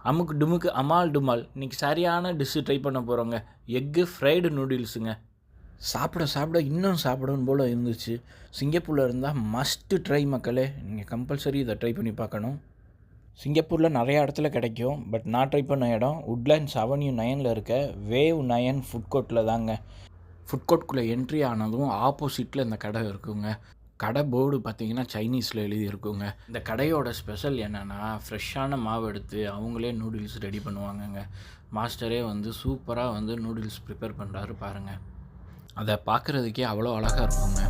அமுக்கு டுமுக்கு அமால் டுமால் இன்றைக்கி சரியான டிஷ்ஷு ட்ரை பண்ண போகிறோங்க. எக்கு ஃப்ரைடு நூடுல்ஸுங்க. சாப்பிட சாப்பிட இன்னும் சாப்பிடணும் போல் இருந்துச்சு. சிங்கப்பூரில் இருந்தால் மஸ்ட்டு ட்ரை மக்களே. நீங்கள் கம்பல்சரி இதை ட்ரை பண்ணி பார்க்கணும். சிங்கப்பூரில் நிறையா இடத்துல கிடைக்கும். பட் நான் ட்ரை பண்ண இடம் உட்லேண்ட்ஸ் அவென்யூ 9 இருக்க வேவ் 9 ஃபுட் கோர்ட்டில் தாங்க. ஃபுட் கோர்ட்குள்ளே என்ட்ரி ஆனதும் ஆப்போசிட்டில் இந்த கடை இருக்குங்க. கடை போர்டு பார்த்திங்கன்னா சைனீஸில் எழுதியிருக்குங்க. இந்த கடையோட ஸ்பெஷல் என்னென்னா ஃப்ரெஷ்ஷான மாவு எடுத்து அவங்களே நூடுல்ஸ் ரெடி பண்ணுவாங்கங்க. மாஸ்டரே வந்து சூப்பராக வந்து நூடுல்ஸ் ப்ரிப்பேர் பண்ணுறாரு பாருங்கள். அதை பார்க்குறதுக்கே அவ்வளோ அழகாக இருக்குங்க.